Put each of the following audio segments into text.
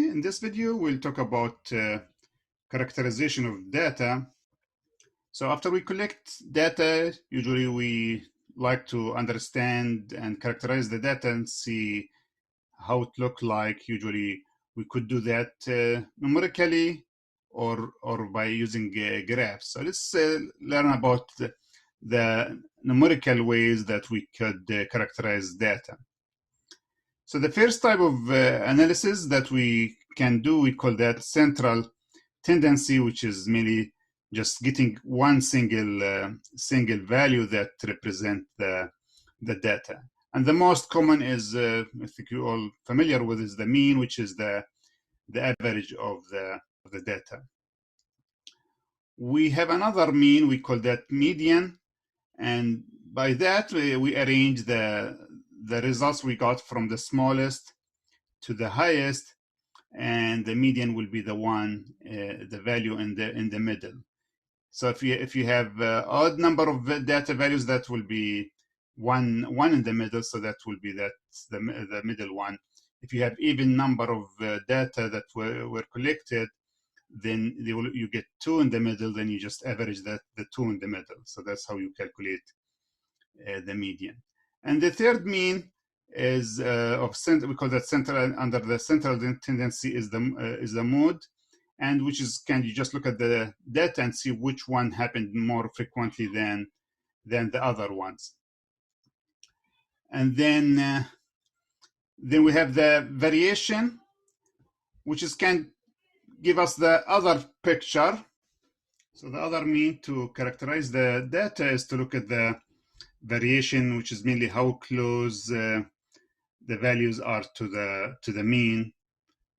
In this video, we'll talk about characterization of data. So after we collect data, usually we like to understand and characterize the data and see how it look like. Usually we could do that numerically or by using graphs. So let's learn about the numerical ways that we could characterize data. So the first type of analysis that we can do, we call that central tendency, which is merely just getting one single value that represent the data. And the most common is, I think you're all familiar with, is the mean, which is the average of the data. We have another mean, we call that median, and by that we arrange the results we got from the smallest to the highest, and the median will be the one, the value in the middle. So if you have odd number of data values, that will be one in the middle, so that will be the middle one. If you have even number of data that were collected, then you get two in the middle, then you just average the two in the middle. So that's how you calculate the median. And the third mean is we call that central, under the central tendency is the mode, and which is, can you just look at the data and see which one happened more frequently than the other ones. And then we have the variation, which can give us the other picture. So the other mean to characterize the data is to look at the variation, which is mainly how close the values are to the mean,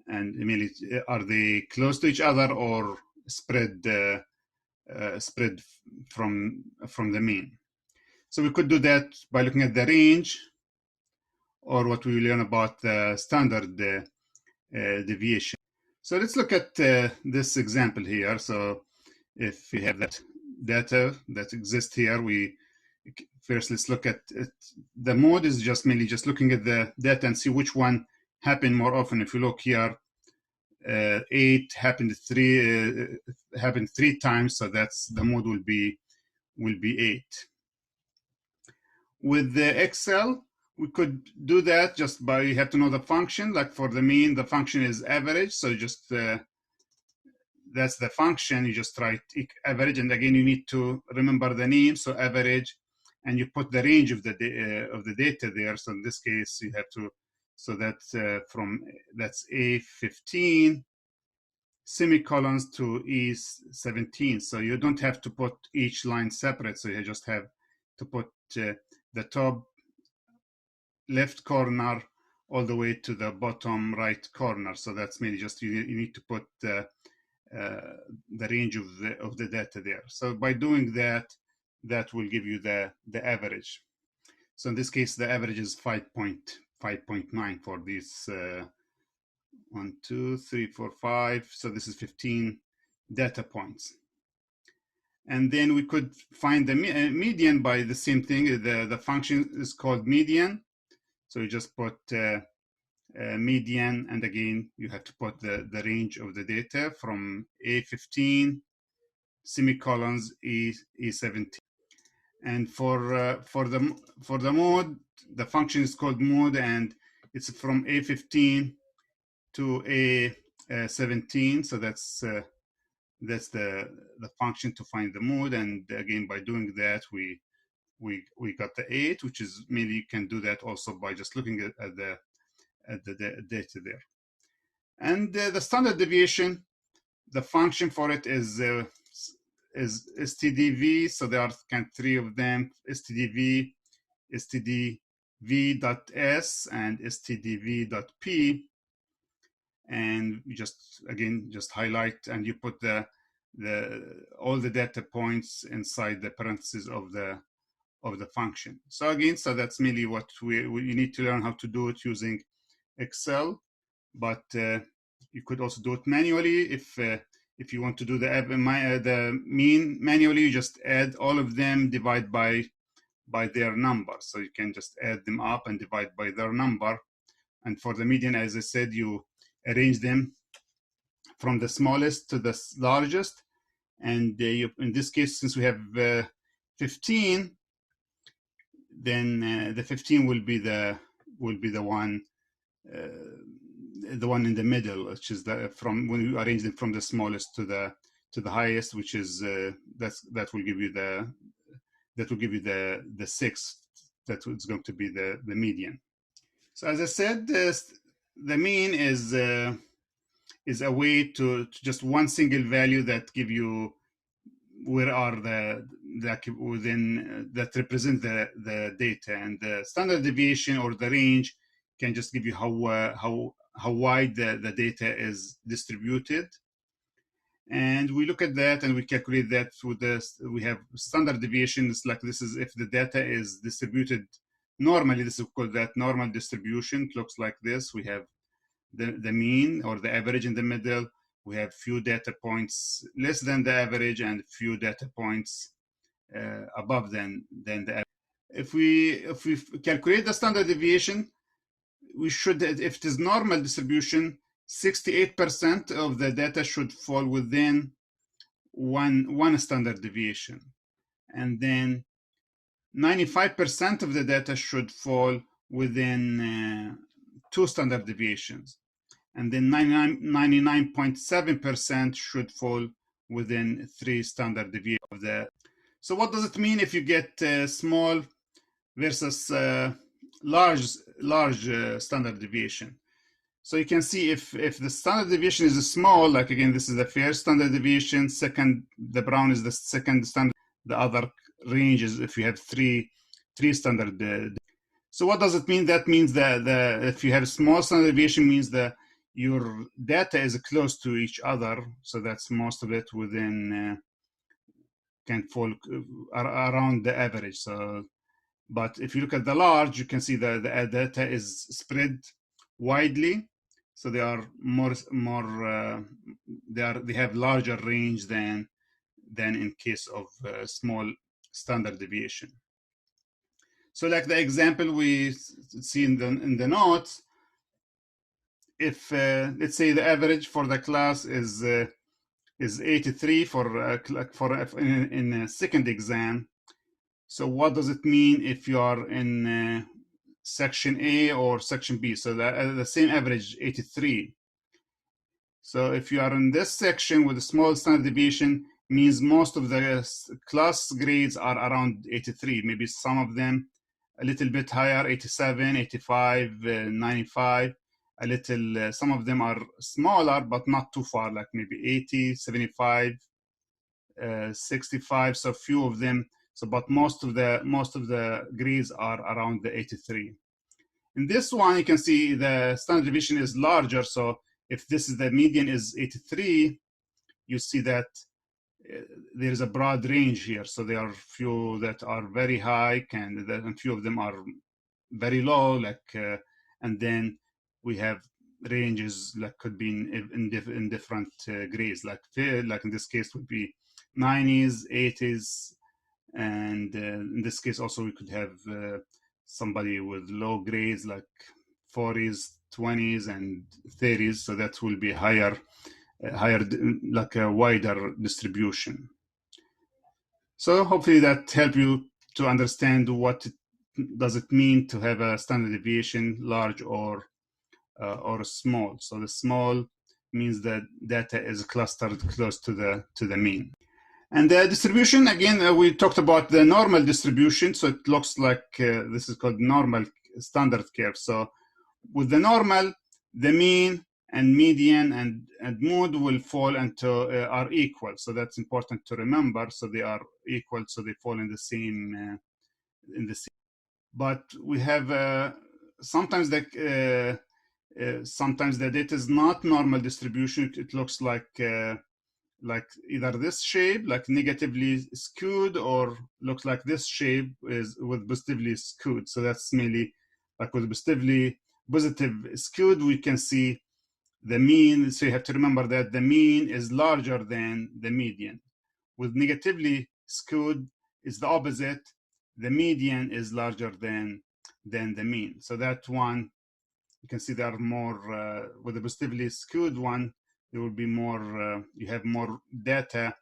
and mainly are they close to each other or spread from the mean. So we could do that by looking at the range, or what we learn about the standard deviation. So let's look at this example here. So if we have that data that exists here, first let's look at it. The mode is just mainly just looking at the data and see which one happened more often. If you look here, 8 happened three times, so that's the mode will be 8. With the Excel, we could do that just by, you have to know the function. Like for the mean, the function is average, so just that's the function. You just write average, and again you need to remember the name, so average, and you put the range of the data there. So in this case, you have to, so that's that's A15 semicolons to E17. So you don't have to put each line separate. So you just have to put the top left corner all the way to the bottom right corner. So that's mainly just you need to put the range of the data there. So by doing that, that will give you the average. So in this case, the average is 5.9 for these 1, 2, 3, 4, 5. So this is 15 data points. And then we could find the median by the same thing. The function is called median. So you just put median, and again you have to put the range of the data from A15 semicolons E17. And for the mode, the function is called mode, and it's from A15 to A17. So that's the function to find the mode. And again, by doing that, we got the 8, which is mainly, you can do that also by just looking at the data there. And the standard deviation, the function for it is stdv. So there are three of them: stdv, stdv.s, and stdv.p. And you just highlight, and you put all the data points inside the parentheses of the function. So again, so that's mainly what we need to learn how to do it using Excel, but you could also do it manually. If you want to do the mean manually, you just add all of them, divide by their number. So you can just add them up and divide by their number. And for the median, as I said, you arrange them from the smallest to the largest. And in this case, since we have 15, then the 15 will be the one in the middle, which is from when you arrange them from the smallest to the highest, which is that will give you the 6th. That is going to be the median. So as I said, the mean is a way to just one single value that give you where are within that represent the data, and the standard deviation or the range can just give you how wide the data is distributed. And we look at that and we calculate that with we have standard deviations like this is if the data is distributed normally. This is called that normal distribution. It looks like this. We have the mean or the average in the middle. We have few data points less than the average and few data points above than the average. If we calculate the standard deviation, we should, if it is normal distribution, 68% of the data should fall within one standard deviation, and then 95% of the data should fall within 2 standard deviations, and then 99.7% should fall within 3 standard deviations. So what does it mean if you get small versus large standard deviation? So you can see if the standard deviation is small, like again, this is the first standard deviation, second, the brown is the second standard, the other range is if you have three standard. So what does it mean? That means that if you have small standard deviation means that your data is close to each other. So that's most of it within can fall around the average. So, but if you look at the large, you can see that the data is spread widely. So they are they have larger range than in case of small standard deviation. So like the example we see in the notes, if let's say the average for the class is 83 in a second exam. So what does it mean if you are in section A or section B? So the same average 83. So if you are in this section with a small standard deviation, means most of the class grades are around 83. Maybe some of them a little bit higher, 87, 85, 95. A little, some of them are smaller, but not too far, like maybe 80, 75, 65. So few of them. So, but most of the grades are around the 83. In this one, you can see the standard deviation is larger. So if this is the median is 83, you see that there is a broad range here. So there are few that are very high, and few of them are very low. Like, and then we have ranges that could be in different grades. Like in this case would be 90s, 80s, and in this case also we could have somebody with low grades like 40s, 20s, and 30s. So that will be higher, like a wider distribution. So hopefully that helps you to understand what does it mean to have a standard deviation, large or small. So the small means that data is clustered close to the mean. And the distribution, again, we talked about the normal distribution. So it looks like this is called normal standard curve. So with the normal, the mean and median and mode will fall into are equal. So that's important to remember. So they are equal. So they fall in the same But we have sometimes the data is not normal distribution. It looks like either this shape, like negatively skewed, or looks like this shape is with positively skewed. So that's mainly like with positive skewed, we can see the mean. So you have to remember that the mean is larger than the median. With negatively skewed, it's the opposite. The median is larger than the mean. So that one, you can see there are more with the positively skewed one, there will be more, you have more data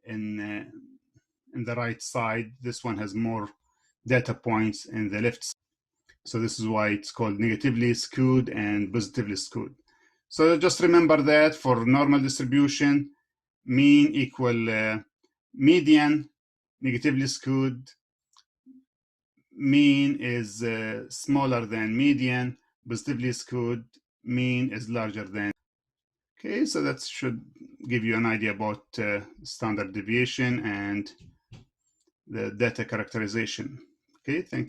in the right side. This one has more data points in the left side. So this is why it's called negatively skewed and positively skewed. So just remember that for normal distribution, mean equal median, negatively skewed, mean is smaller than median, positively skewed, mean is larger than. Okay, so that should give you an idea about standard deviation and the data characterization. Okay, thank you.